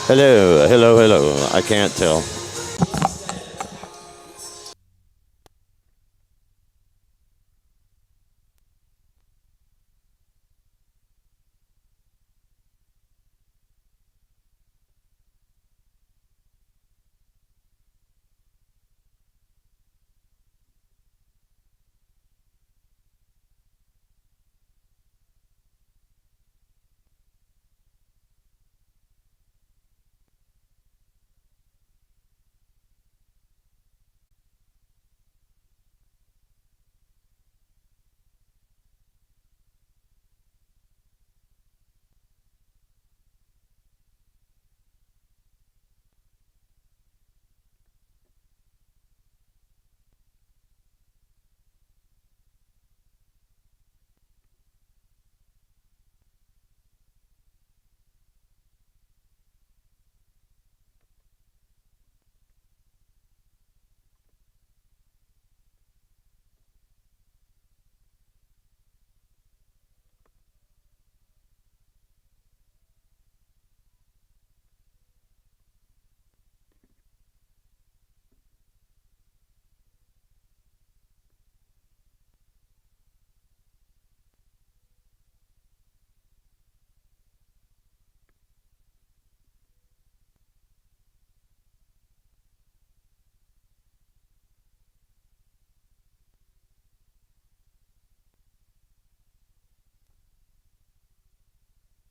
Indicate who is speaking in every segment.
Speaker 1: Hello, hello, hello. I can't tell.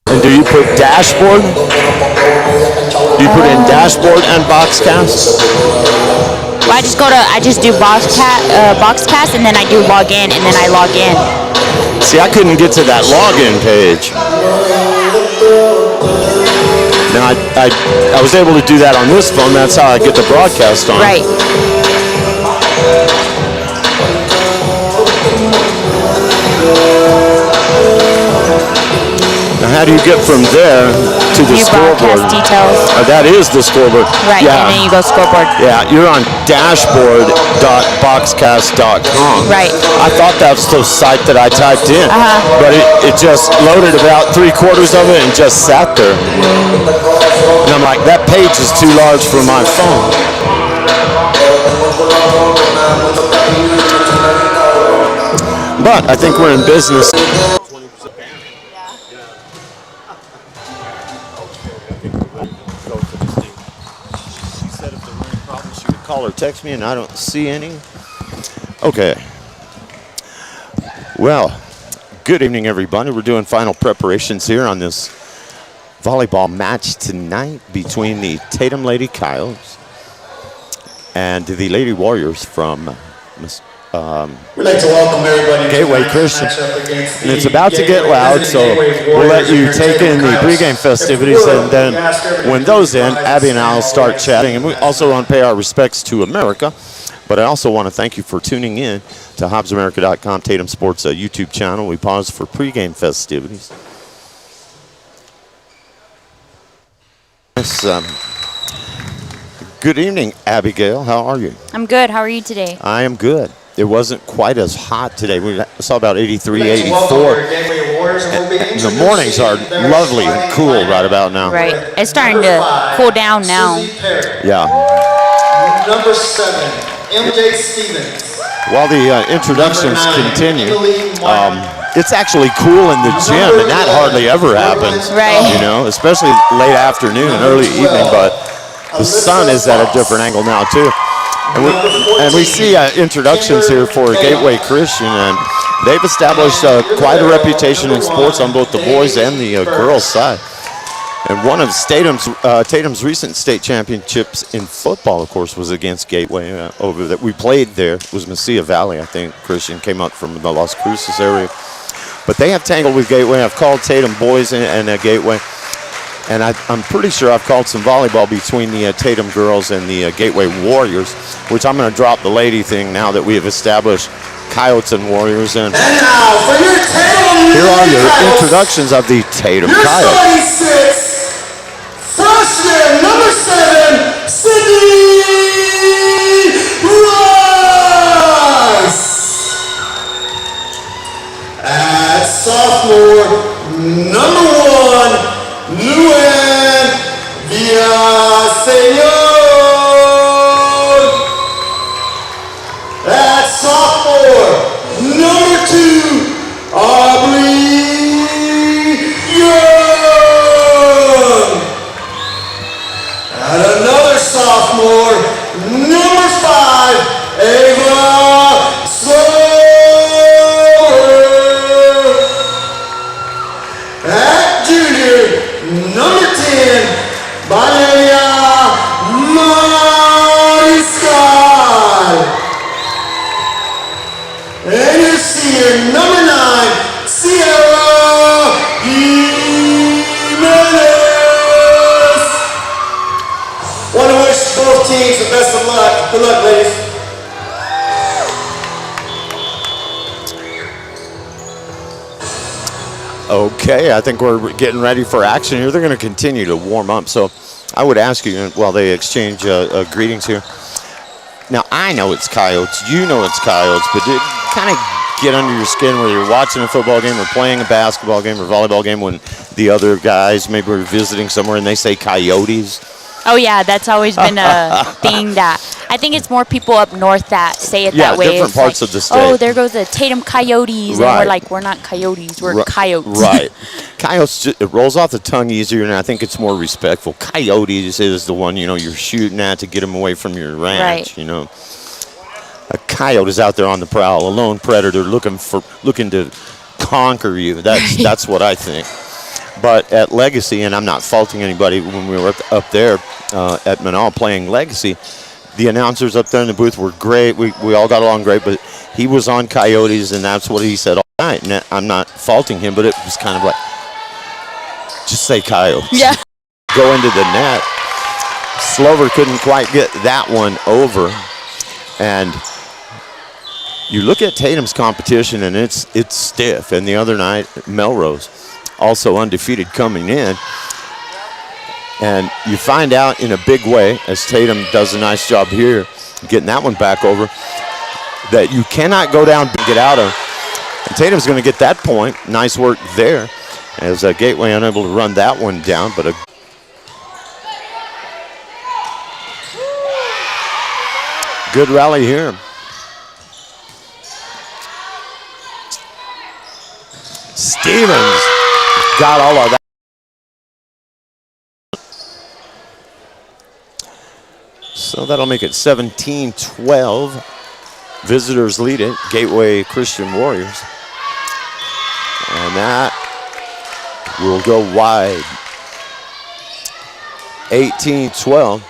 Speaker 1: And do you put dashboard? Do you put in dashboard and boxcast?
Speaker 2: Well, I just do boxcast, and then I do log in, and then I log in.
Speaker 1: See, I couldn't get to that login page. Now I was able to do that on this phone. That's how I get the broadcast on.
Speaker 2: Right.
Speaker 1: Now, how do you get from there to the scoreboard?
Speaker 2: Broadcast details.
Speaker 1: That is the scoreboard.
Speaker 2: Right,
Speaker 1: yeah.
Speaker 2: and then you go scoreboard.
Speaker 1: Yeah, you're on dashboard.boxcast.com.
Speaker 2: Right.
Speaker 1: I thought that was the site that I typed in, but it just loaded about 3/4 of it and just sat there. And I'm like, that page is too large for my phone. But I think we're in business. Call or text me, and I don't see any. Okay. Well, good evening, everybody. We're doing final preparations here on this volleyball match tonight between the Tatum Lady Coyotes and the Lady Warriors from
Speaker 3: We'd like to welcome everybody
Speaker 1: Gateway Christian. And it's about to get loud, so we'll let you take in the pregame festivities, and then when those end, Abby and I will start chatting. And we also want to pay our respects to America, but I also want to thank you for tuning in to HobbsAmerica.com, Tatum Sports YouTube channel. We pause for pregame festivities. Yes, good evening, Abigail. How are you?
Speaker 2: I'm good. How are you today?
Speaker 1: I am good. It wasn't quite as hot today. We saw about 83, 84. And the mornings are lovely and cool right about now.
Speaker 2: Right. It's starting to cool down now.
Speaker 1: Yeah.
Speaker 3: Number 7, MJ Stevens.
Speaker 1: While the introductions continue, it's actually cool in the gym, and that hardly ever happens.
Speaker 2: Right.
Speaker 1: You know, especially late afternoon and early evening, but the sun is at a different angle now, too. And we see introductions here for Gateway Christian, and they've established quite a reputation in sports on both the boys and the girls' side. And one of Tatum's recent state championships in football, of course, was against Gateway over that we played there. It was Mesilla Valley, I think. Christian came up from the Las Cruces area. But they have tangled with Gateway. I've called Tatum boys and Gateway. And I'm pretty sure I've called some volleyball between the Tatum girls and the Gateway Warriors, which I'm going to drop the lady thing now that we have established Coyotes and Warriors. And
Speaker 3: now for your Tatum
Speaker 1: here are your
Speaker 3: Coyotes,
Speaker 1: introductions of the Tatum
Speaker 3: your
Speaker 1: Coyotes.
Speaker 3: 26, freshman number 7, Sydney Rice. At sophomore number 1, Luan Villa. señor. That's sophomore number 2, Aubrey Young. And another sophomore, number 5, Ava Slower. At junior, number 10, Valeria Mariscal. And your senior, number 9, Sierra Jimenez. Want to wish both teams the best of luck. Good luck, ladies.
Speaker 1: Okay, I think we're getting ready for action here. They're going to continue to warm up. So I would ask you while they exchange greetings here. Now, I know it's Coyotes. You know it's Coyotes. But did it kind of get under your skin whether you're watching a football game or playing a basketball game or volleyball game when the other guys maybe were visiting somewhere and they say Coyotes?
Speaker 2: Oh, yeah, that's always been a thing that I think it's more people up north that say it that way.
Speaker 1: Yeah, different
Speaker 2: it's
Speaker 1: parts
Speaker 2: like,
Speaker 1: of the state.
Speaker 2: oh, there goes the Tatum Coyotes.
Speaker 1: Right.
Speaker 2: And we're like, we're not Coyotes, we're Coyotes.
Speaker 1: Right. Coyotes, it rolls off the tongue easier, and I think it's more respectful. Coyotes is the one, you're shooting at to get them away from your ranch, A coyote is out there on the prowl, a lone predator looking to conquer you. That's what I think. But at Legacy, and I'm not faulting anybody, when we were up there at Manal playing Legacy, the announcers up there in the booth were great. We all got along great, but he was on Coyotes, and that's what he said all night. And I'm not faulting him, but it was kind of like, just say Coyotes.
Speaker 2: Yeah.
Speaker 1: Go into the net. Slover couldn't quite get that one over. And you look at Tatum's competition, and it's stiff. And the other night, Melrose, also undefeated coming in. And you find out in a big way, as Tatum does a nice job here, getting that one back over, that you cannot go down and get out of. And Tatum's going to get that point. Nice work there, as Gateway unable to run that one down. But a good rally here. Stevens got all of that. So that'll make it 17-12. Visitors lead it, Gateway Christian Warriors. And that will go wide. 18-12.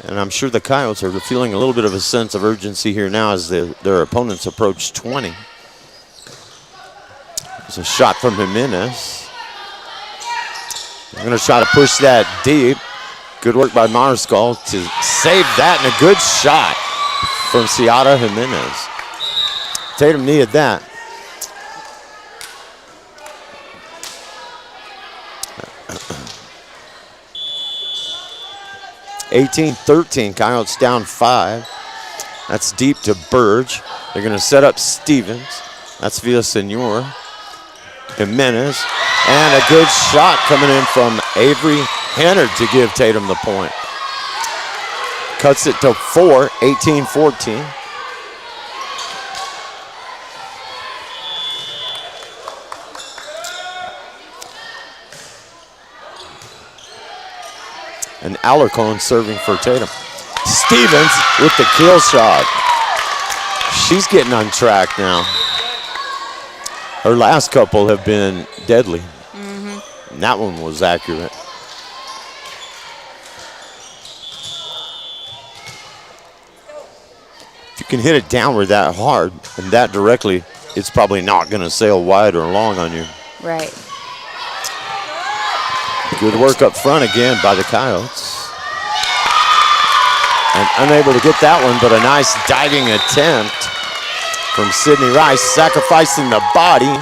Speaker 1: And I'm sure the Coyotes are feeling a little bit of a sense of urgency here now as their opponents approach 20. There's a shot from Jimenez. They're going to try to push that deep. Good work by Mariscal to save that, and a good shot from Ciara Jimenez. Tatum needed that. (18-13), Coyotes down 5. That's deep to Burge. They're going to set up Stevens. That's Villasenor. Jimenez. And a good shot coming in from Avery Hennard to give Tatum the point. Cuts it to 4, 18-14. And Alarcon serving for Tatum. Stevens with the kill shot. She's getting on track now. Her last couple have been deadly. And that one was accurate. If you can hit it downward that hard and that directly, it's probably not going to sail wide or long on you.
Speaker 2: Right.
Speaker 1: Good work up front again by the Coyotes. And unable to get that one, but a nice diving attempt from Sydney Rice, sacrificing the body.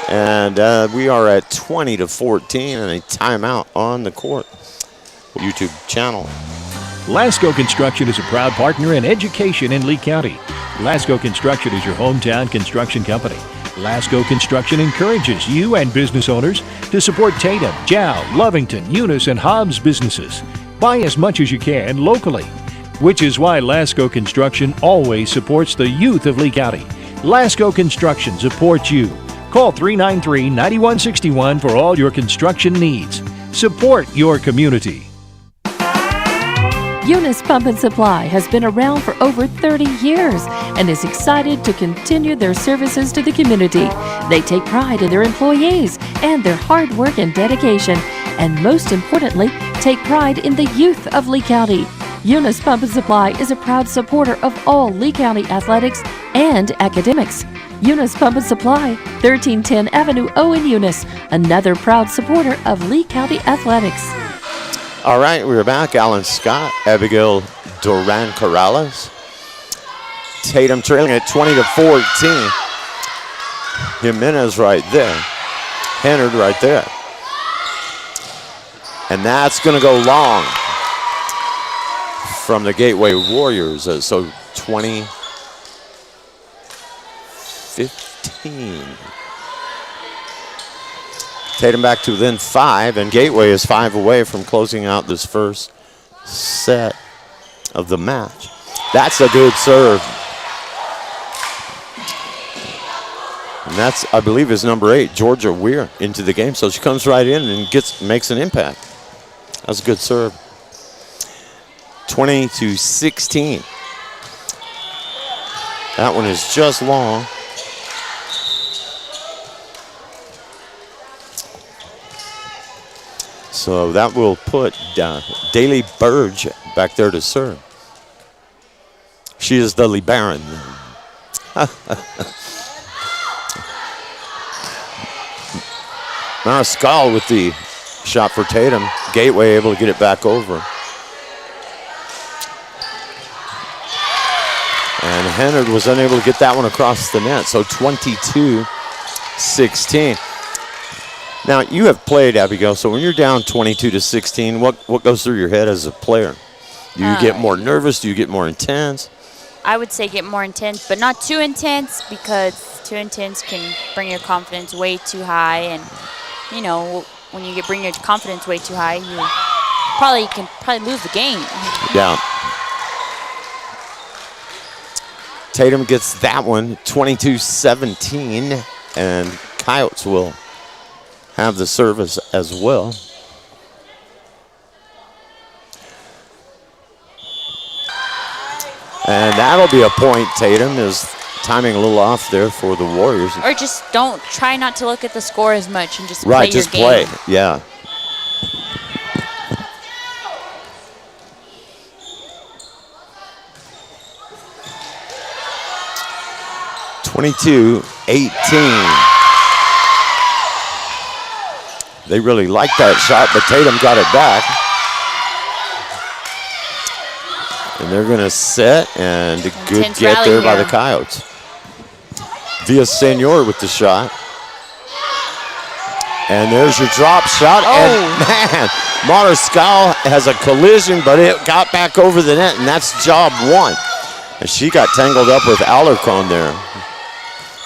Speaker 1: And we are at 20-14 and a timeout on the court. YouTube channel.
Speaker 4: Lasco Construction is a proud partner in education in Lee County. Lasco Construction is your hometown construction company. Lasco Construction encourages you and business owners to support Tatum, Jow, Lovington, Eunice, and Hobbs businesses. Buy as much as you can locally, which is why Lasco Construction always supports the youth of Lee County. Lasco Construction supports you. Call 393-9161 for all your construction needs. Support your community.
Speaker 5: Eunice Pump and Supply has been around for over 30 years and is excited to continue their services to the community. They take pride in their employees and their hard work and dedication, and most importantly, take pride in the youth of Lee County. Eunice Pump and Supply is a proud supporter of all Lee County athletics and academics. Eunice Pump and Supply, 1310 Avenue O in Eunice, another proud supporter of Lee County athletics.
Speaker 1: All right, we're back. Alan Scott, Abigail Duran Corrales. Tatum trailing at 20-14. Jimenez right there. Hennard right there. And that's going to go long from the Gateway Warriors. So 20-15. Tatum back to within 5, and Gateway is 5 away from closing out this first set of the match. That's a good serve. And that's, I believe, is number 8, Georgia Weir, into the game. So she comes right in and makes an impact. That's a good serve. 20-16. That one is just long. So that will put Daly Burge back there to serve. She is the Libaran. Mariscal with the shot for Tatum. Gateway able to get it back over. And Hennard was unable to get that one across the net. So 22-16. Now, you have played, Abigail, so when you're down 22-16, what goes through your head as a player? Do you get more nervous? Do you get more intense?
Speaker 2: I would say get more intense, but not too intense, because too intense can bring your confidence way too high. And, you know, when you bring your confidence way too high, you can lose the game.
Speaker 1: Yeah. Tatum gets that one, 22-17, and Coyotes will have the service as well. And that'll be a point. Tatum is timing a little off there for the Warriors.
Speaker 2: Or just try not to look at the score as much and just play
Speaker 1: right,
Speaker 2: your
Speaker 1: just
Speaker 2: game.
Speaker 1: play, yeah. (22-18). They really liked that shot, but Tatum got it back. And they're going to set, and a good get there by the Coyotes. Villasenor with the shot. And there's your drop shot.
Speaker 2: Oh.
Speaker 1: And man, Mariscal has a collision, but it got back over the net, and that's job 1. And she got tangled up with Alarcon there,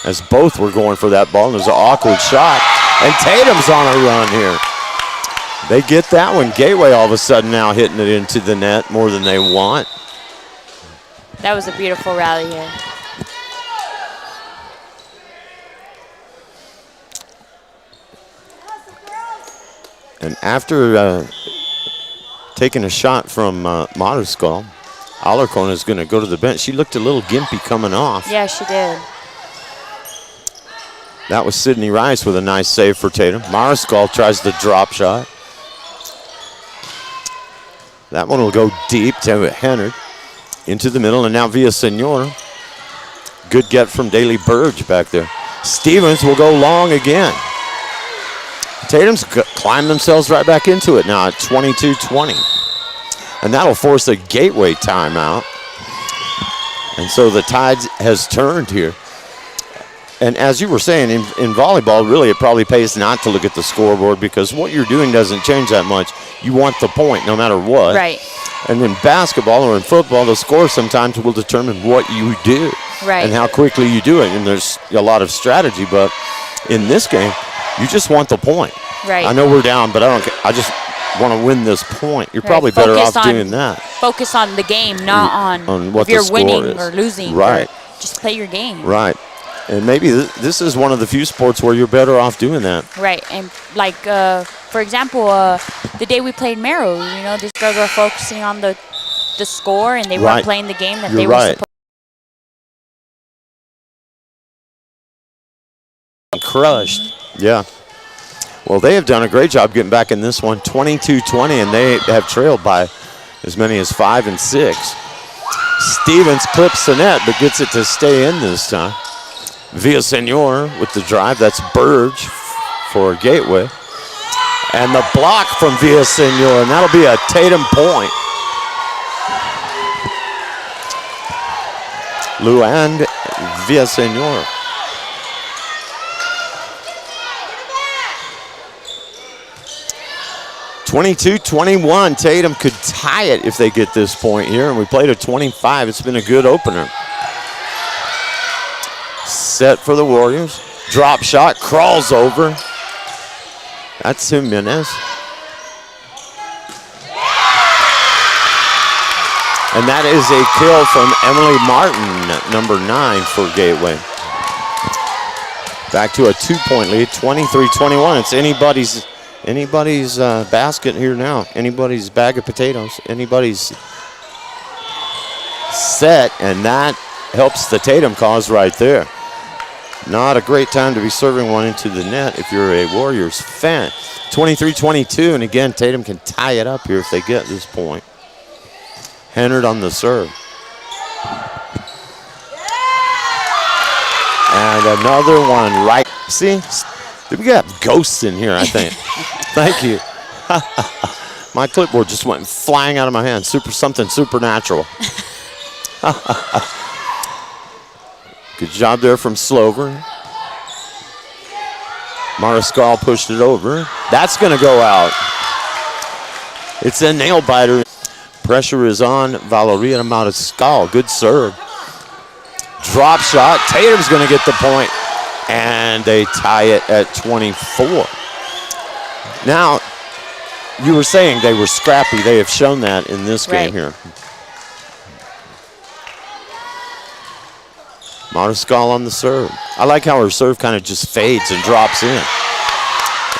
Speaker 1: as both were going for that ball, and it was an awkward shot. And Tatum's on a run here. They get that one. Gateway all of a sudden now hitting it into the net more than they want.
Speaker 2: That was a beautiful rally here.
Speaker 1: And after taking a shot from Mariscal, Alarcon is going to go to the bench. She looked a little gimpy coming off.
Speaker 2: Yeah, she did.
Speaker 1: That was Sydney Rice with a nice save for Tatum. Mariscal tries the drop shot. That one will go deep to Hennard. Into the middle, and now Villasenor. Good get from Daly Burge back there. Stevens will go long again. Tatum's climbed themselves right back into it now at 22-20. And that'll force a Gateway timeout. And so the tide has turned here. And as you were saying, in volleyball, really it probably pays not to look at the scoreboard, because what you're doing doesn't change that much. You want the point no matter what.
Speaker 2: Right.
Speaker 1: And in basketball or in football, the score sometimes will determine what you do.
Speaker 2: Right.
Speaker 1: and how quickly you do it. And there's a lot of strategy, but in this game, you just want the point.
Speaker 2: Right.
Speaker 1: I know we're down, but I just want to win this point. You're
Speaker 2: Right.
Speaker 1: probably better
Speaker 2: Focus
Speaker 1: off
Speaker 2: on-
Speaker 1: doing that.
Speaker 2: Focus on the game, not on
Speaker 1: what
Speaker 2: if you're
Speaker 1: the score
Speaker 2: winning
Speaker 1: is.
Speaker 2: or losing.
Speaker 1: Right.
Speaker 2: Or just play your game.
Speaker 1: Right. And maybe this is one of the few sports where you're better off doing that.
Speaker 2: Right. And like, for example, the day we played Merrill, you know, these girls were focusing on the score, and they
Speaker 1: Right.
Speaker 2: weren't playing the game that
Speaker 1: You're
Speaker 2: they were
Speaker 1: right.
Speaker 2: supposed
Speaker 1: Crushed. Yeah. Well, they have done a great job getting back in this one, 22-20, and they have trailed by as many as 5 and 6. Stevens clips the net, but gets it to stay in this time. Villasenor with the drive. That's Burge for Gateway. And the block from Villasenor, and that'll be a Tatum point. Luand Villasenor. (22-21). Tatum could tie it if they get this point here, and we played a 25. It's been a good opener. Set for the Warriors. Drop shot, crawls over. That's Jimenez. And that is a kill from Emily Martin, number 9 for Gateway. Back to a 2-point lead, 23-21. It's anybody's basket here now. Anybody's bag of potatoes. Anybody's set, and that helps the Tatum cause right there. Not a great time to be serving one into the net if you're a Warriors fan. 23-22, and again, Tatum can tie it up here if they get this point. Hennard on the serve. And another one right. See, we got ghosts in here, I think. Thank you. My clipboard just went flying out of my hand. Something supernatural. Good job there from Slover. Mariscal pushed it over. That's going to go out. It's a nail biter. Pressure is on Valeria Mariscal. Good serve. Drop shot. Tatum's going to get the point. And they tie it at 24. Now, you were saying they were scrappy. They have shown that in this game here. Mariscal on the serve. I like how her serve kind of just fades and drops in.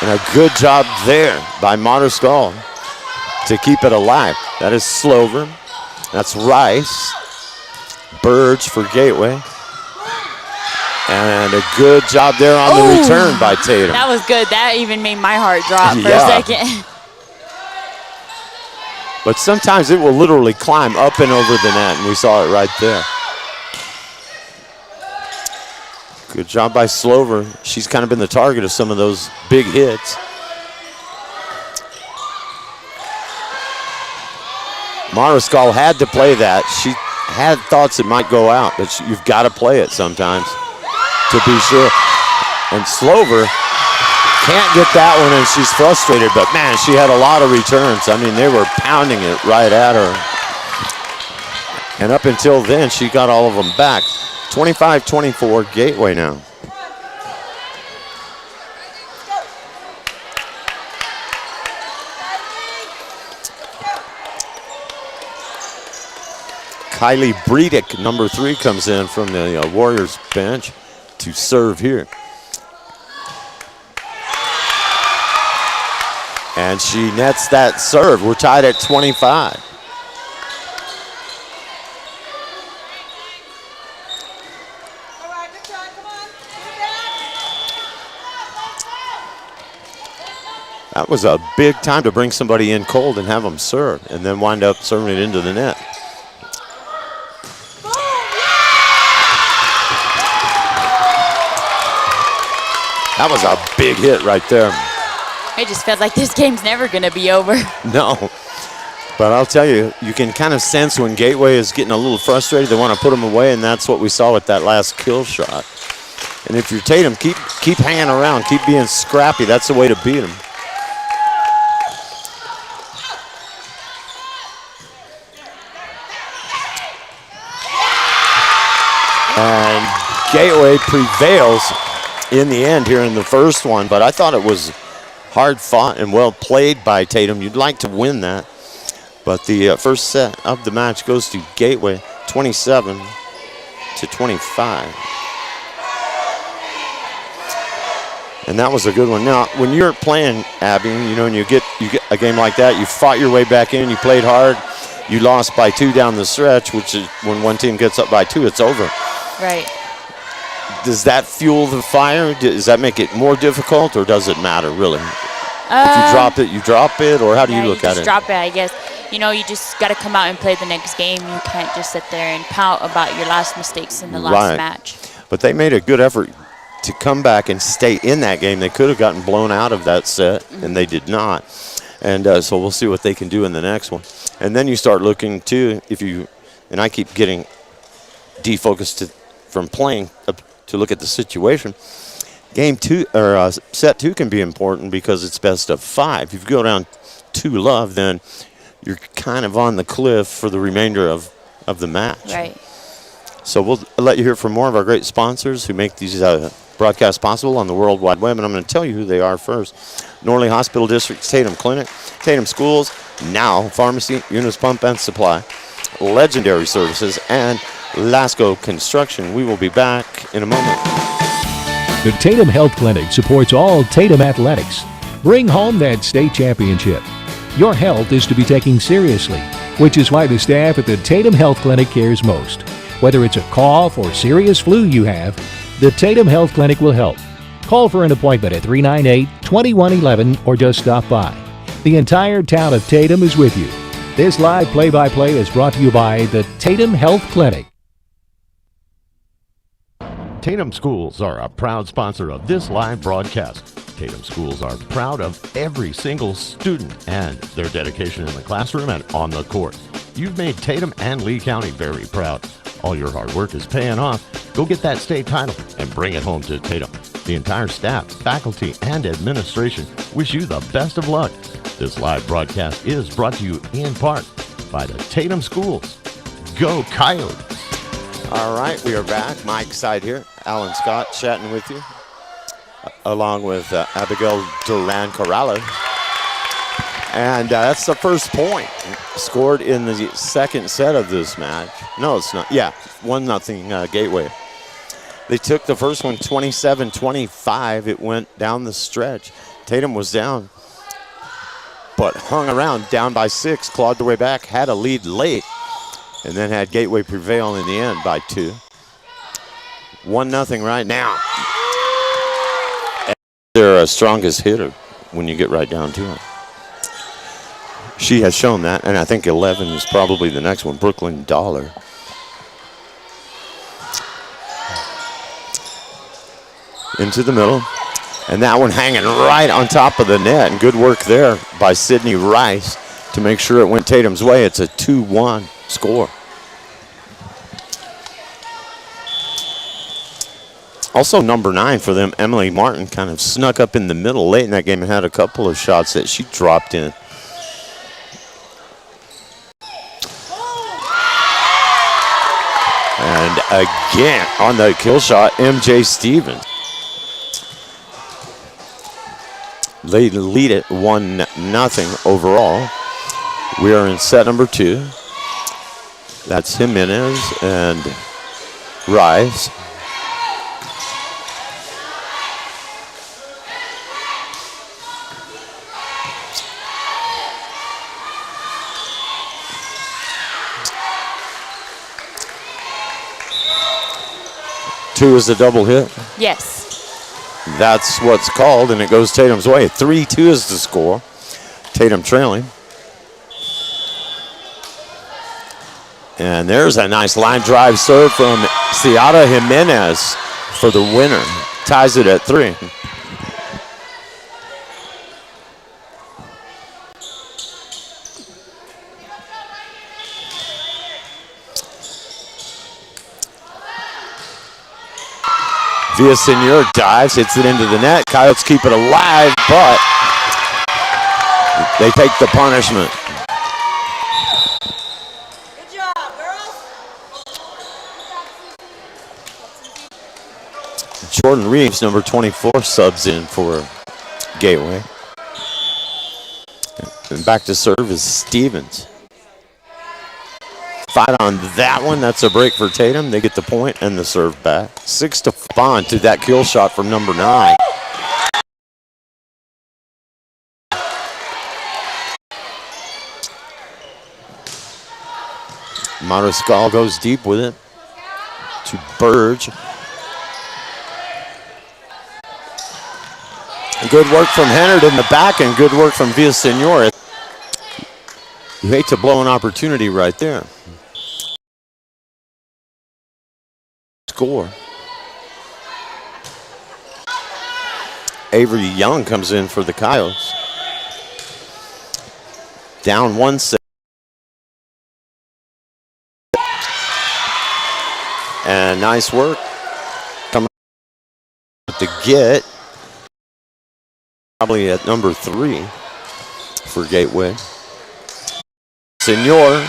Speaker 1: And a good job there by Mariscal to keep it alive. That is Slover. That's Rice. Burge for Gateway. And a good job there on the return by Tatum.
Speaker 2: That was good. That even made my heart drop for a
Speaker 1: Yeah.
Speaker 2: second.
Speaker 1: But sometimes it will literally climb up and over the net, and we saw it right there. Good job by Slover. She's kind of been the target of some of those big hits. Mariscal had to play that. She had thoughts it might go out, but you've got to play it sometimes to be sure. And Slover can't get that one, and she's frustrated, but man, she had a lot of returns. I mean, they were pounding it right at her. And up until then, she got all of them back. 25-24, Gateway now. Kylie Bredick, number 3, comes in from the Warriors bench to serve here. And she nets that serve. We're tied at 25. That was a big time to bring somebody in cold and have them serve, and then wind up serving it into the net. That was a big hit right there.
Speaker 2: It just felt like this game's never going to be over.
Speaker 1: No, but I'll tell you, you can kind of sense when Gateway is getting a little frustrated. They want to put them away, and that's what we saw with that last kill shot. And if you're Tatum, keep hanging around, keep being scrappy. That's the way to beat them. Gateway prevails in the end here in the first one, but I thought it was hard fought and well played by Tatum. You'd like to win that, but the first set of the match goes to Gateway, 27-25. And that was a good one. Now, when you're playing, Abby, you know, and you get a game like that, you fought your way back in, you played hard, you lost by 2 down the stretch, which is when one team gets up by 2, it's over.
Speaker 2: Right.
Speaker 1: Does that fuel the fire? Does that make it more difficult, or does it matter, really? If you drop it, you drop it, or how do you look at it?
Speaker 2: Just drop it, I guess. You know, you just got to come out and play the next game. You can't just sit there and pout about your last mistakes in the last match.
Speaker 1: But they made a good effort to come back and stay in that game. They could have gotten blown out of that set, and they did not. And so we'll see what they can do in the next one. And then you start looking, too, and I keep getting defocused from playing to look at the situation. Game 2, or set 2 can be important because it's best of 5. If you go down 2-love, then you're kind of on the cliff for the remainder of the match.
Speaker 2: Right.
Speaker 1: So we'll let you hear from more of our great sponsors who make these broadcasts possible on the World Wide Web, and I'm going to tell you who they are first. Norley Hospital District, Tatum Clinic, Tatum Schools, Now Pharmacy, Eunice Pump and Supply, Legendary Services, and Lasco Construction. We will be back in a moment.
Speaker 4: The Tatum Health Clinic supports all Tatum athletics. Bring home that state championship. Your health is to be taken seriously, which is why the staff at the Tatum Health Clinic cares most. Whether it's a cough or serious flu you have, the Tatum Health Clinic will help. Call for an appointment at 398-2111 or just stop by. The entire town of Tatum is with you. This live play-by-play is brought to you by the Tatum Health Clinic.
Speaker 6: Tatum Schools are a proud sponsor of this live broadcast. Tatum Schools are proud of every single student and their dedication in the classroom and on the court. You've made Tatum and Lee County very proud. All your hard work is paying off. Go get that state title and bring it home to Tatum. The entire staff, faculty, and administration wish you the best of luck. This live broadcast is brought to you in part by the Tatum Schools. Go Coyotes!
Speaker 1: All right, we are back. Mike Side here. Alan Scott chatting with you, along with Abigail Duran-Corrales. And that's the first point scored in the second set of this match. No, it's not. Yeah, 1-0 Gateway. They took the first one 27-25. It went down the stretch. Tatum was down, but hung around, down by 6, clawed their way back, had a lead late, and then had Gateway prevail in the end by 2. 1-0 right now. And they're strongest hitter when you get right down to it. She has shown that, and I think 11 is probably the next one, Brooklyn Dollar. Into the middle, and that one hanging right on top of the net, and good work there by Sydney Rice to make sure it went Tatum's way. It's a 2-1 score. Also number 9 for them, Emily Martin, kind of snuck up in the middle late in that game and had a couple of shots that she dropped in. And again, on the kill shot, MJ Stevens. They lead it 1-0 overall. We are in set number 2. That's Jimenez and Rice. Two is a double hit.
Speaker 2: Yes.
Speaker 1: That's what's called, and it goes Tatum's way. 3-2 is the score. Tatum trailing. And there's a nice line drive serve from Ciara Jimenez for the winner. Ties it at 3. Villasenor dives, hits it into the net. Coyotes keep it alive, but they take the punishment.
Speaker 7: Good job, girls.
Speaker 1: Jordan Reeves, number 24, subs in for Gateway. And back to serve is Stevens. Fight on that one. That's a break for Tatum. They get the point and the serve back. 6-5 to that kill shot from number 9. Mariscal goes deep with it to Burge. Good work from Hennard in the back and good work from Villasenor. You hate to blow an opportunity right there. Score. Avery Young comes in for the Coyotes. Down 1-6. And nice work. Coming to get. Probably at number 3 for Gateway. Senor.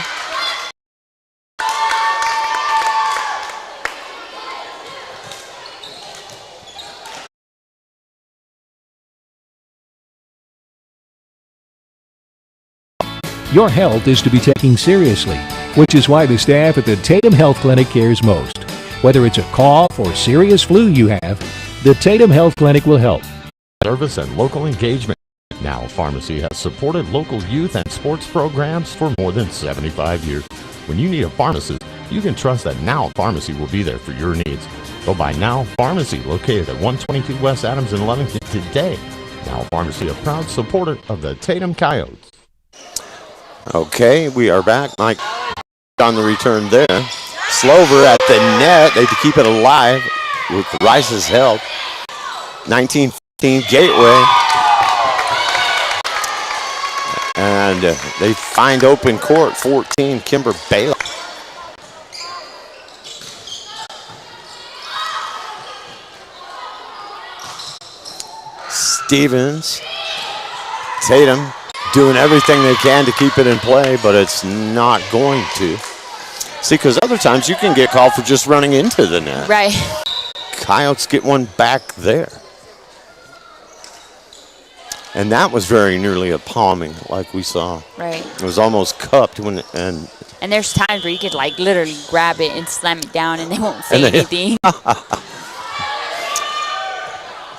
Speaker 4: Your health is to be taken seriously, which is why the staff at the Tatum Health Clinic cares most. Whether it's a cough or serious flu you have, the Tatum Health Clinic will help.
Speaker 6: Service and local engagement. Now Pharmacy has supported local youth and sports programs for more than 75 years. When you need a pharmacist, you can trust that Now Pharmacy will be there for your needs. Go by Now Pharmacy, located at 122 West Adams in Lovington today. Now Pharmacy, a proud supporter of the Tatum Coyotes.
Speaker 1: Okay, we are back. Mike on the return there. Slover at the net. They keep it alive with Rice's help. 19-15 Gateway. And they find open court. 14, Kimber Baylor. Stevens. Tatum doing everything they can to keep it in play, but it's not going to. See, because other times you can get called for just running into the net.
Speaker 2: Right.
Speaker 1: Coyotes get one back there. And that was very nearly a palming, like we saw.
Speaker 2: Right.
Speaker 1: It was almost cupped when,
Speaker 2: And there's times where you could like literally grab it and slam it down and they won't say anything.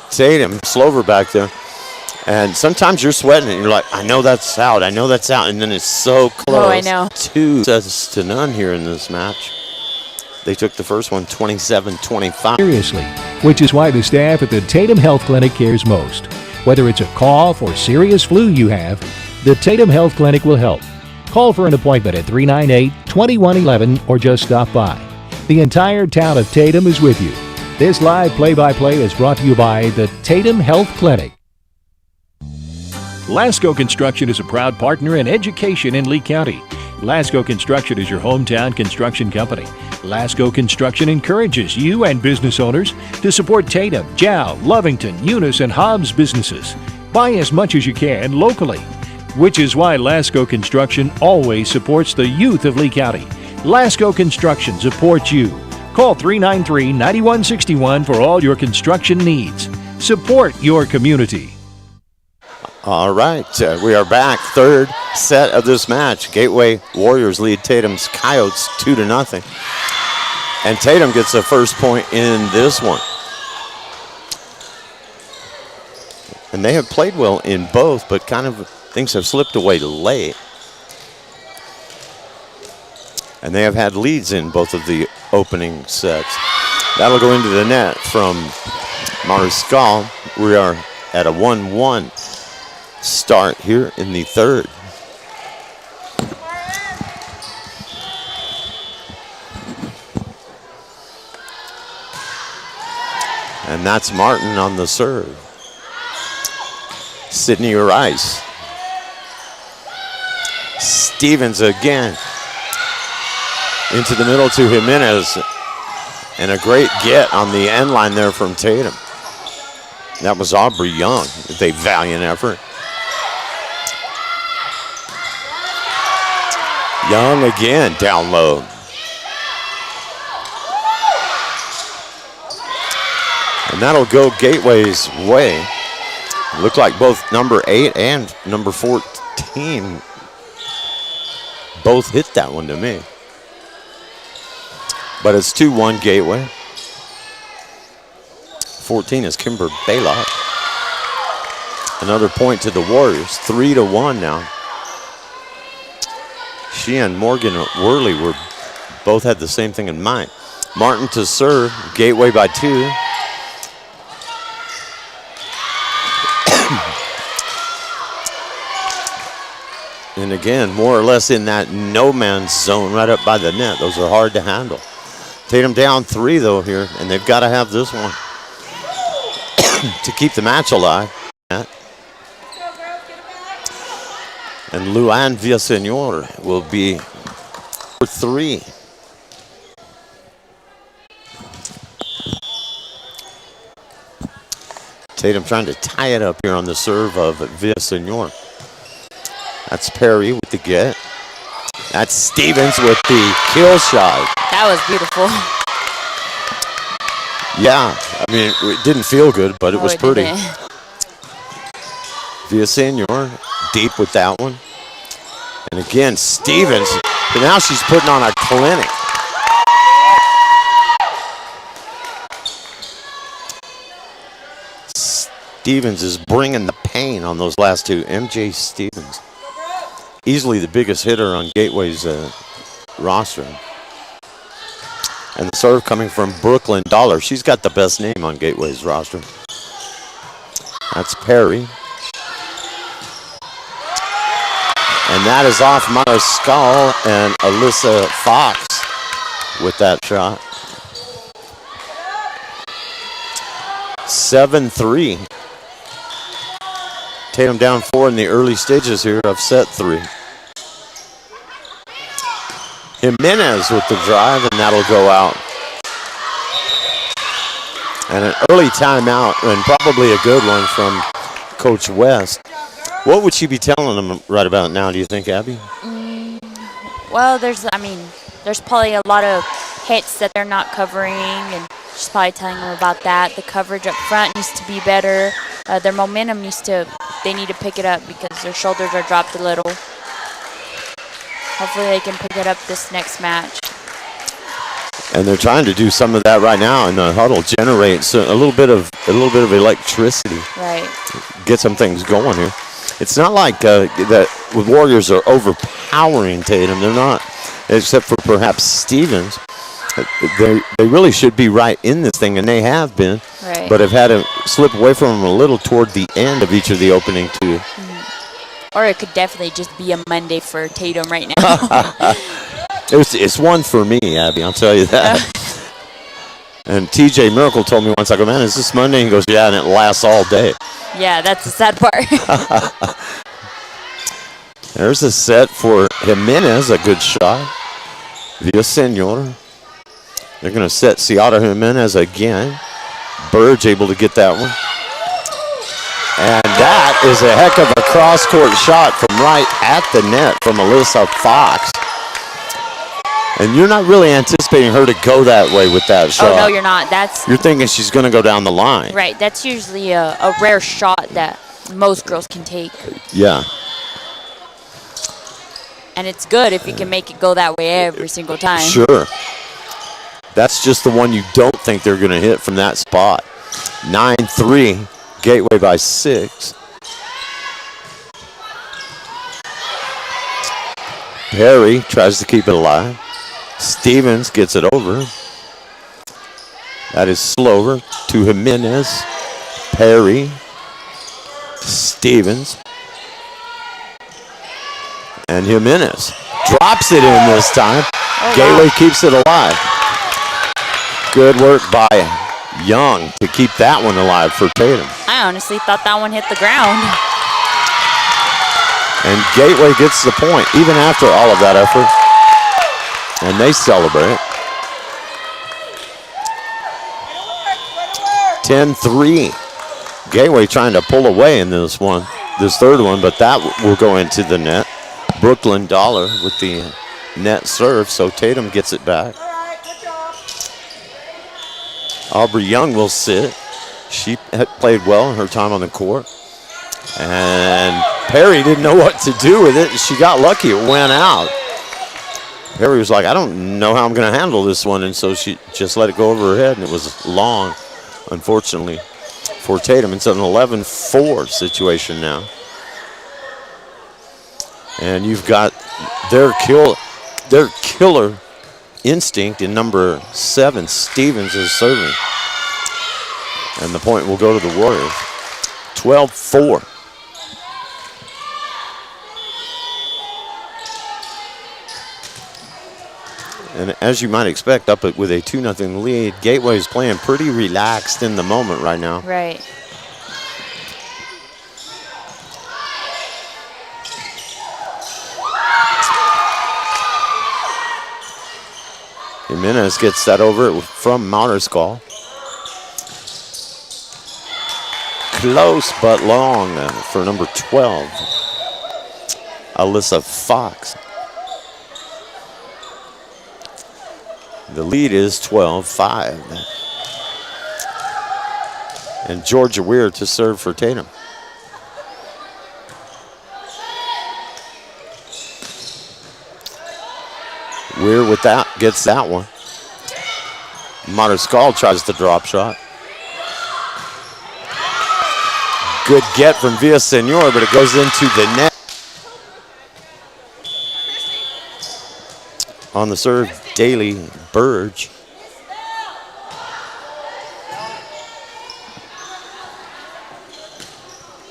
Speaker 1: Tatum, Slover back there. And sometimes you're sweating and you're like, I know that's out, I know that's out. And then it's so close.
Speaker 2: Oh, I know.
Speaker 1: 2-0 here in this match. They took the first one 27-25.
Speaker 4: Seriously, which is why the staff at the Tatum Health Clinic cares most. Whether it's a cough or serious flu you have, the Tatum Health Clinic will help. Call for an appointment at 398-2111 or just stop by. The entire town of Tatum is with you. This live play-by-play is brought to you by the Tatum Health Clinic. Lasco Construction is a proud partner in education in Lee County. Lasco Construction is your hometown construction company. Lasco Construction encourages you and business owners to support Tatum, Jow, Lovington, Eunice, and Hobbs businesses. Buy as much as you can locally, which is why Lasco Construction always supports the youth of Lee County. Lasco Construction supports you. Call 393-9161 for all your construction needs. Support your community.
Speaker 1: All right, we are back. Third set of this match. Gateway Warriors lead Tatum's Coyotes 2-0. And Tatum gets the first point in this one. And they have played well in both, but kind of things have slipped away late. And they have had leads in both of the opening sets. That'll go into the net from Mariscal. We are at a 1-1 start here in the third. And that's Martin on the serve. Sidney Rice. Stevens again. Into the middle to Jimenez. And a great get on the end line there from Tatum. That was Aubrey Young with a valiant effort. Young again down low. And that'll go Gateway's way. Looked like both number 8 and number 14 both hit that one to me. But it's 2-1 Gateway. 14 is Kimber Baylock. Another point to the Warriors, 3-1 now. She and Morgan Worley were both had the same thing in mind. Martin to serve, Gateway by 2. And again, more or less in that no man's zone right up by the net. Those are hard to handle. Tatum down 3 though here, and they've got to have this one to keep the match alive. And Luan Villaseñor will be for 3. Tatum trying to tie it up here on the serve of Villaseñor. That's Perry with the get. That's Stevens with the kill shot.
Speaker 2: That was beautiful.
Speaker 1: Yeah, I mean, it didn't feel good, but it was pretty. Villaseñor deep with that one. And again, Stevens. But now she's putting on a clinic. Stevens is bringing the pain on those last 2. MJ Stevens. Easily the biggest hitter on Gateway's roster. And the serve coming from Brooklyn Dollar. She's got the best name on Gateway's roster. That's Perry. And that is off Mariscal and Alyssa Fox with that shot. 7-3. Tatum down 4 in the early stages here of set 3. Jimenez with the drive, and that'll go out. And an early timeout, and probably a good one from Coach West. What would she be telling them right about now, do you think, Abby?
Speaker 2: Well, there's probably a lot of hits that they're not covering, and she's probably telling them about that. The coverage up front needs to be better. Their momentum they need to pick it up because their shoulders are dropped a little. Hopefully they can pick it up this next match.
Speaker 1: And they're trying to do some of that right now in the huddle, generate a little bit of electricity.
Speaker 2: Right.
Speaker 1: Get some things going here. It's not like that the Warriors are overpowering Tatum. They're not, except for perhaps Stevens. They really should be right in this thing, and they have been.
Speaker 2: Right.
Speaker 1: But have had to slip away from them a little toward the end of each of the opening 2.
Speaker 2: Or it could definitely just be a Monday for Tatum right now.
Speaker 1: It's one for me, Abby, I'll tell you that. And TJ Miracle told me once, I go, man, is this Monday? He goes, yeah, and it lasts all day.
Speaker 2: Yeah, that's the sad part.
Speaker 1: There's a set for Jimenez, a good shot. Villaseñor. They're going to set Ciara Jimenez again. Burge able to get that one. And that is a heck of a cross-court shot from right at the net from Alyssa Fox. And you're not really anticipating her to go that way with that shot.
Speaker 2: Oh, no, you're not.
Speaker 1: You're thinking she's going to go down the line.
Speaker 2: Right. That's usually a rare shot that most girls can take.
Speaker 1: Yeah.
Speaker 2: And it's good if you can make it go that way every single time.
Speaker 1: Sure. That's just the one you don't think they're going to hit from that spot. 9-3. Gateway by 6. Perry tries to keep it alive. Stevens gets it over. That is Slover to Jimenez. Perry. Stevens. And Jimenez drops it in this time.
Speaker 2: Oh,
Speaker 1: Gateway
Speaker 2: wow.
Speaker 1: keeps it alive. Good work by Young to keep that one alive for Tatum.
Speaker 2: I honestly thought that one hit the ground.
Speaker 1: And Gateway gets the point, even after all of that effort. And they celebrate. 10-3. Gateway trying to pull away in this third one, but that will go into the net. Brooklyn Dollar with the net serve, so Tatum gets it back. Aubrey Young will sit. She had played well in her time on the court. And Perry didn't know what to do with it. She got lucky. It went out. Perry was like, I don't know how I'm going to handle this one. And so she just let it go over her head, and it was long, unfortunately, for Tatum. It's an 11-4 situation now. And you've got their killer instinct in number 7, Stevens, is serving. And the point will go to the Warriors. 12-4. And as you might expect, up with a 2-0 lead, Gateway is playing pretty relaxed in the moment right now.
Speaker 2: Right.
Speaker 1: Jimenez gets that over from Mounterskal. Close but long for number 12, Alyssa Fox. The lead is 12-5. And Georgia Weir to serve for Tatum. Weir with that, gets that one. Montescal tries the drop shot. Good get from Villasenor, but it goes into the net. On the serve, Daly Burge.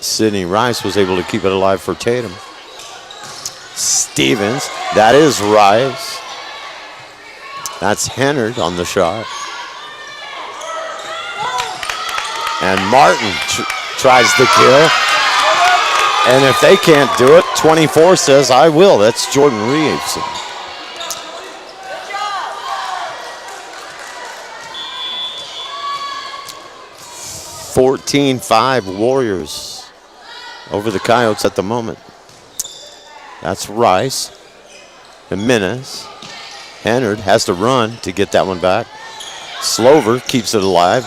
Speaker 1: Sydney Rice was able to keep it alive for Tatum. Stevens, that is Rice. That's Hennard on the shot. And Martin tries the kill. And if they can't do it, 24 says, I will. That's Jordan Reeves. (14-5) Warriors over the Coyotes at the moment. That's Rice. Jimenez. Hennard has to run to get that one back. Slover keeps it alive.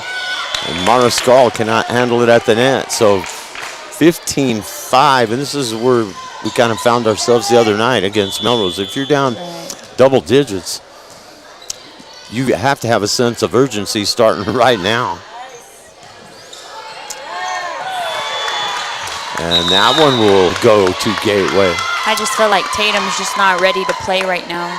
Speaker 1: And Montescal cannot handle it at the net. So 15-5, and this is where we kind of found ourselves the other night against Melrose. If you're down double digits, you have to have a sense of urgency starting right now. And that one will go to Gateway.
Speaker 2: I just feel like Tatum's just not ready to play right now.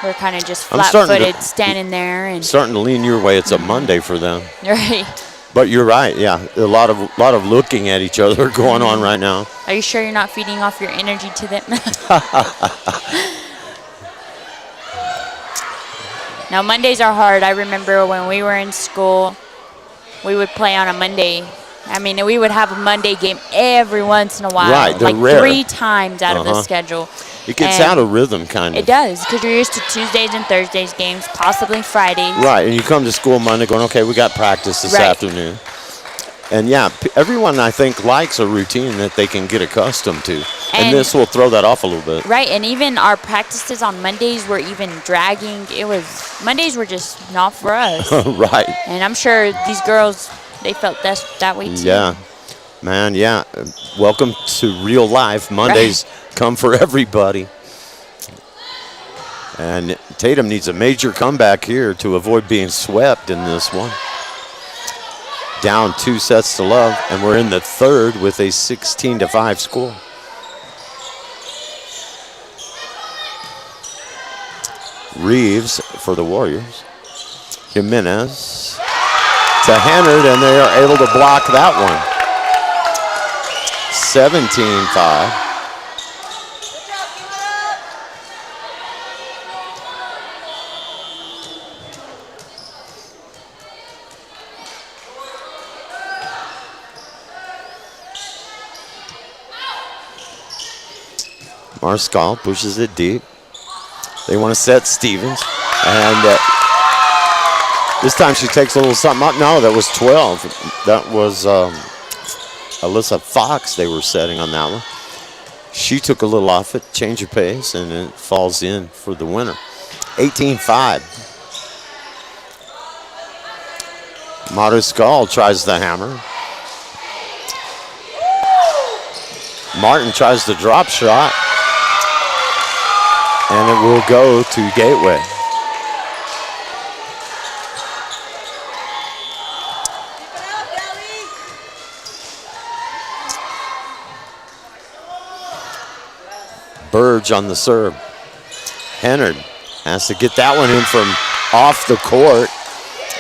Speaker 2: We're kind of just flat-footed, standing there, and
Speaker 1: starting to lean your way. It's a Monday for them.
Speaker 2: Right.
Speaker 1: But you're right. Yeah, a lot of looking at each other going on right now.
Speaker 2: Are you sure you're not feeding off your energy to them? Now Mondays are hard. I remember when we were in school, we would play on a Monday. I mean, we would have a Monday game every once in a while,
Speaker 1: right,
Speaker 2: like
Speaker 1: rare.
Speaker 2: 3 times out of the schedule.
Speaker 1: It gets out of rhythm, kind of.
Speaker 2: It does, because you're used to Tuesdays and Thursdays games, possibly Fridays.
Speaker 1: Right, and you come to school Monday going, okay, we got practice this afternoon. And yeah, everyone I think likes a routine that they can get accustomed to. And this will throw that off a little bit.
Speaker 2: Right, and even our practices on Mondays were even dragging. Mondays were just not for us.
Speaker 1: Right.
Speaker 2: And I'm sure these girls, they felt that way too.
Speaker 1: Yeah, man, yeah. Welcome to real life. Mondays come for everybody. And Tatum needs a major comeback here to avoid being swept in this one. Down 2 sets to love, and we're in the third with a 16-5 score. Reeves for the Warriors. Jimenez to Hennard, and they are able to block that one. 17-5. Marscal pushes it deep. They want to set Stevens. And this time she takes a little something up. No, that was 12. That was Alyssa Fox they were setting on that one. She took a little off it, change of pace, and it falls in for the winner. 18-5. Mariscal tries the hammer. Martin tries the drop shot. And it will go to Gateway. Burge on the serve. Hennard has to get that one in from off the court,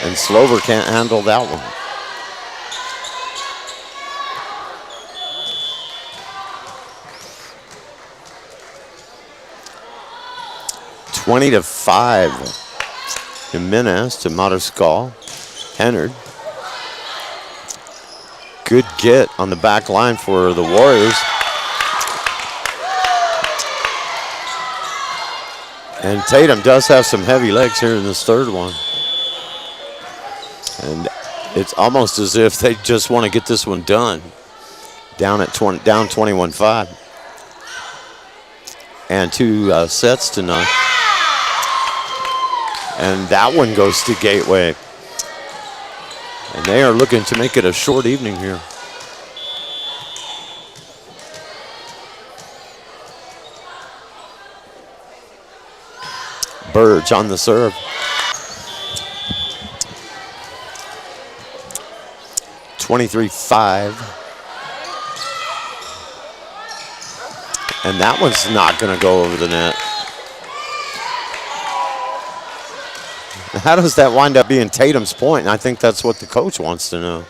Speaker 1: and Slover can't handle that one. (20-5). Jimenez to Mariscal. Hennard. Good get on the back line for the Warriors. And Tatum does have some heavy legs here in this third one. And it's almost as if they just want to get this one done. Down 21-5. And 2 sets to none. And that one goes to Gateway. And they are looking to make it a short evening here. Burge on the serve. (23-5). And that one's not going to go over the net. How does that wind up being Tatum's point? And I think that's what the coach wants to know.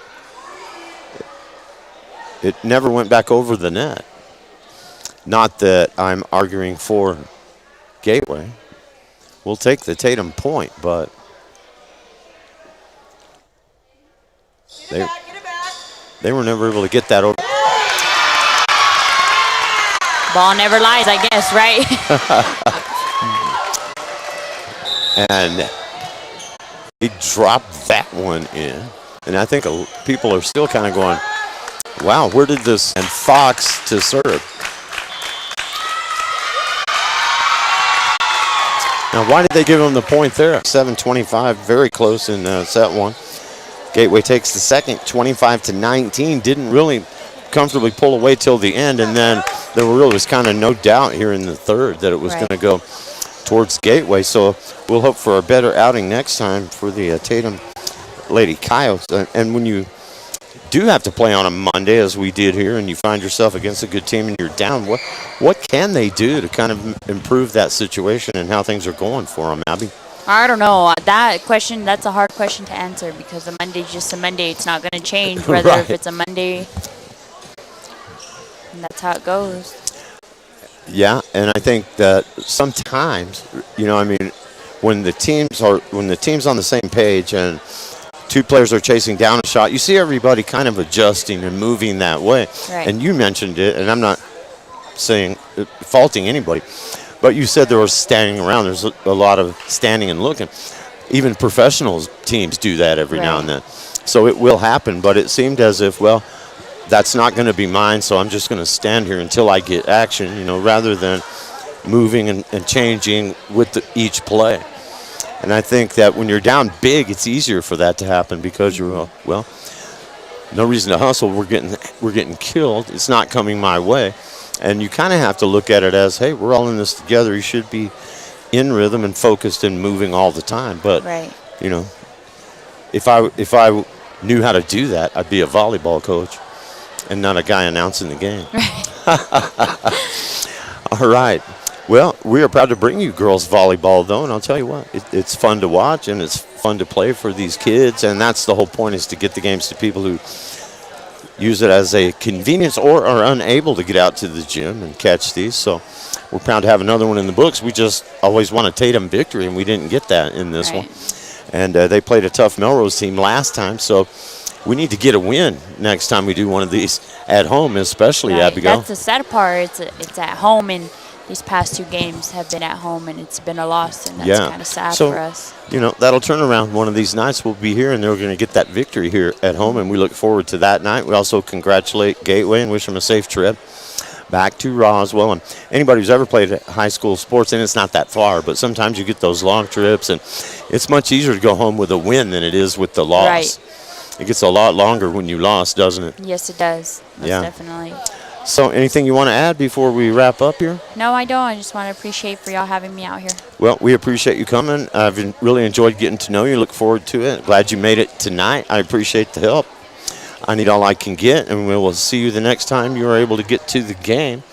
Speaker 1: It never went back over the net. Not that I'm arguing for Gateway. We'll take the Tatum point, but they were never able to get that over.
Speaker 2: Ball never lies, I guess, right?
Speaker 1: And he dropped that one in. And I think people are still kind of going, wow, where did this? And Fox to serve. Now, why did they give him the point there? 7:25, very close in set one. Gateway takes the second, 25-19. Didn't really comfortably pull away till the end, and then there really was kind of no doubt here in the third that it was going to go towards Gateway. So we'll hope for a better outing next time for the Tatum Lady Coyotes. And when you do have to play on a Monday, as we did here, and you find yourself against a good team and you're down, what can they do to kind of improve that situation and how things are going for them, Abby?
Speaker 2: I don't know. That's a hard question to answer because a Monday's just a Monday. It's not going to change whether if it's a Monday. And that's how it goes.
Speaker 1: Yeah, and I think that sometimes, when the team's on the same page and two players are chasing down a shot, you see everybody kind of adjusting and moving that way.
Speaker 2: Right.
Speaker 1: And you mentioned it, and I'm not faulting anybody, but you said there was standing around. There's a lot of standing and looking. Even professional teams do that every now and then. So it will happen, but it seemed as if, that's not going to be mine, so I'm just going to stand here until I get action, rather than moving and changing with each play. And I think that when you're down big, it's easier for that to happen because you're, no reason to hustle. We're getting killed. It's not coming my way. And you kind of have to look at it as, hey, we're all in this together. You should be in rhythm and focused and moving all the time. But, if I knew how to do that, I'd be a volleyball coach and not a guy announcing the game. All right. Well, we are proud to bring you girls volleyball, though, and I'll tell you what, it's fun to watch and it's fun to play for these kids, and that's the whole point, is to get the games to people who use it as a convenience or are unable to get out to the gym and catch these. So we're proud to have another one in the books. We just always want a Tatum victory, and we didn't get that in this one. And they played a tough Melrose team last time, so we need to get a win next time we do one of these at home, especially, Abigail.
Speaker 2: That's the sad part. It's at home, and these past 2 games have been at home, and it's been a loss, and that's kind of sad for us.
Speaker 1: That'll turn around one of these nights. We'll be here, and they're going to get that victory here at home, and we look forward to that night. We also congratulate Gateway and wish them a safe trip back to Roswell. And anybody who's ever played high school sports, and it's not that far, but sometimes you get those long trips, and it's much easier to go home with a win than it is with the loss. it gets a lot longer when you lost, doesn't it?
Speaker 2: Yes, it does. Most
Speaker 1: Yeah.
Speaker 2: definitely.
Speaker 1: So anything you want to add before we wrap up here?
Speaker 2: No, I don't. I just want to appreciate for y'all having me out here.
Speaker 1: Well, we appreciate you coming. I've really enjoyed getting to know you. Look forward to it. Glad you made it tonight. I appreciate the help. I need all I can get, and we will see you the next time you are able to get to the game.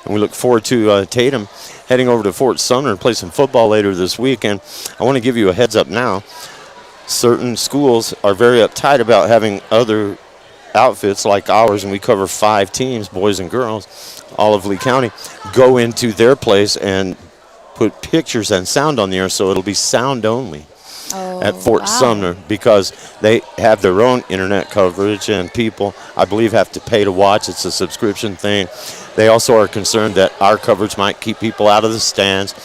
Speaker 1: And we look forward to Tatum heading over to Fort Sumner and play some football later this week. And I want to give you a heads up now. Certain schools are very uptight about having other outfits like ours, and we cover 5 teams, boys and girls, all of Lee County, go into their place and put pictures and sound on the air, so it'll be sound only at Fort Sumner, because they have their own internet coverage, and people, I believe, have to pay to watch. It's a subscription thing. They also are concerned that our coverage might keep people out of the stands.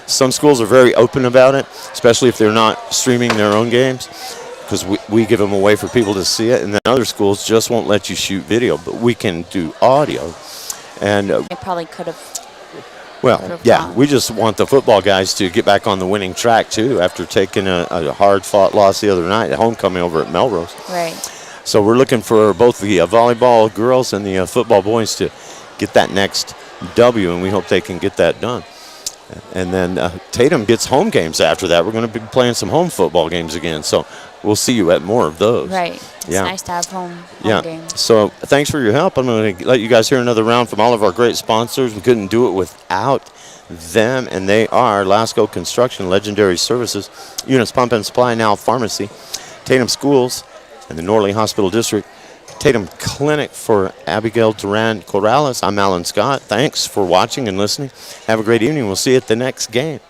Speaker 1: Some schools are very open about it, especially if they're not streaming their own games, because we give them away for people to see it, and then other schools just won't let you shoot video, but we can do audio. And
Speaker 2: I probably could have.
Speaker 1: well, yeah, we just want the football guys to get back on the winning track, too, after taking a hard-fought loss the other night at homecoming over at Melrose.
Speaker 2: Right.
Speaker 1: So we're looking for both the volleyball girls and the football boys to get that next W, and we hope they can get that done. And then Tatum gets home games after that. We're going to be playing some home football games again, so we'll see you at more of those.
Speaker 2: Right. It's nice to have home games.
Speaker 1: So thanks for your help. I'm going to let you guys hear another round from all of our great sponsors. We couldn't do it without them, and they are Lasco Construction, Legendary Services, Eunice Pump and Supply, now Pharmacy, Tatum Schools, and the Norley Hospital District, Tatum Clinic for Abigail Duran Corrales. I'm Alan Scott. Thanks for watching and listening. Have a great evening. We'll see you at the next game.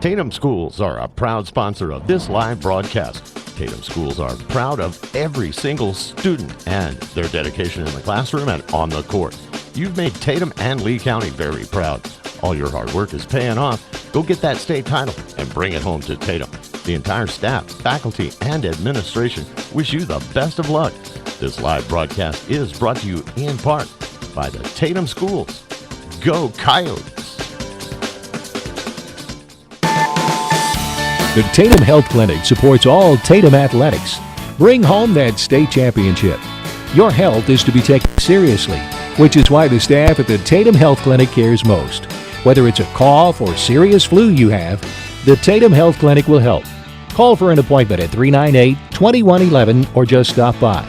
Speaker 6: Tatum Schools are a proud sponsor of this live broadcast. Tatum Schools are proud of every single student and their dedication in the classroom and on the court. You've made Tatum and Lee County very proud. All your hard work is paying off. Go get that state title and bring it home to Tatum. The entire staff, faculty, and administration wish you the best of luck. This live broadcast is brought to you in part by the Tatum Schools. Go Coyotes!
Speaker 4: The Tatum Health Clinic supports all Tatum athletics. Bring home that state championship. Your health is to be taken seriously, which is why the staff at the Tatum Health Clinic cares most. Whether it's a cough or serious flu you have, the Tatum Health Clinic will help. Call for an appointment at 398-2111 or just stop by.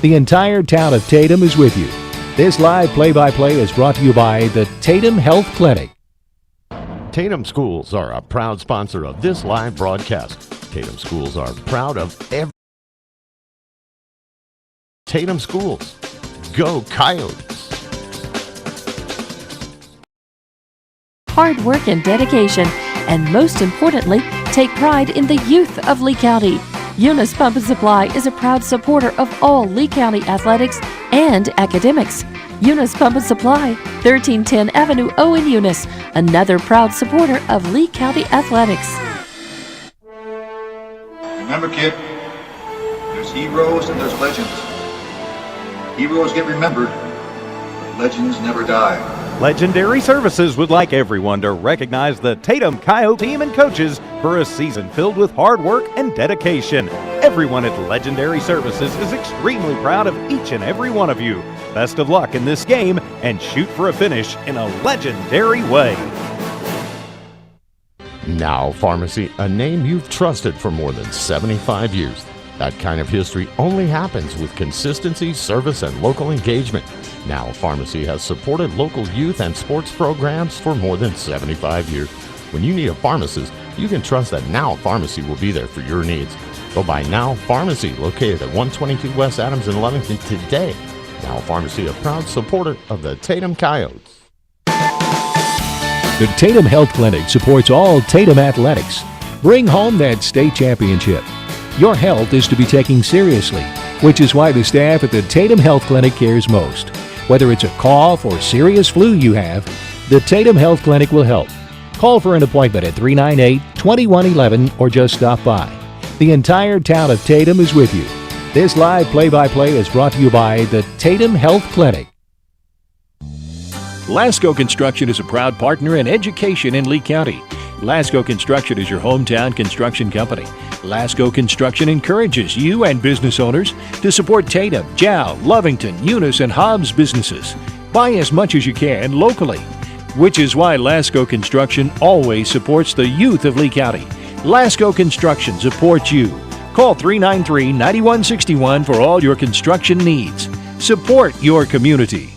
Speaker 4: The entire town of Tatum is with you. This live play-by-play is brought to you by the Tatum Health Clinic.
Speaker 6: Tatum Schools are a proud sponsor of this live broadcast. Tatum Schools are proud of every Tatum Schools. Go Coyotes!
Speaker 5: Hard work and dedication, and most importantly, take pride in the youth of Lee County. Eunice Pump and Supply is a proud supporter of all Lee County athletics and academics. Eunice Pump and Supply, 1310 Avenue O in Eunice, another proud supporter of Lee County athletics.
Speaker 7: Remember, kid, there's heroes and there's legends. Heroes get remembered, but legends never die.
Speaker 8: Legendary Services would like everyone to recognize the Tatum Coyote team and coaches for a season filled with hard work and dedication. Everyone at Legendary Services is extremely proud of each and every one of you. Best of luck in this game and shoot for a finish in a legendary way.
Speaker 6: Now Pharmacy, a name you've trusted for more than 75 years. That kind of history only happens with consistency, service, and local engagement. Now Pharmacy has supported local youth and sports programs for more than 75 years. When you need a pharmacist, you can trust that Now Pharmacy will be there for your needs. Go by Now Pharmacy, located at 122 West Adams in Lovington today. Now Pharmacy, a proud supporter of the Tatum Coyotes.
Speaker 4: The Tatum Health Clinic supports all Tatum athletics. Bring home that state championship. Your health is to be taken seriously, which is why the staff at the Tatum Health Clinic cares most. Whether it's a cough or serious flu you have, the Tatum Health Clinic will help. Call for an appointment at 398-2111 or just stop by. The entire town of Tatum is with you. This live play-by-play is brought to you by the Tatum Health Clinic. Lasco Construction is a proud partner in education in Lee County. Lasco Construction is your hometown construction company. Lasco Construction encourages you and business owners to support Tatum, Jow, Lovington, Eunice, and Hobbs businesses. Buy as much as you can locally, which is why Lasco Construction always supports the youth of Lee County. Lasco Construction supports you. Call 393-9161 for all your construction needs. Support your community.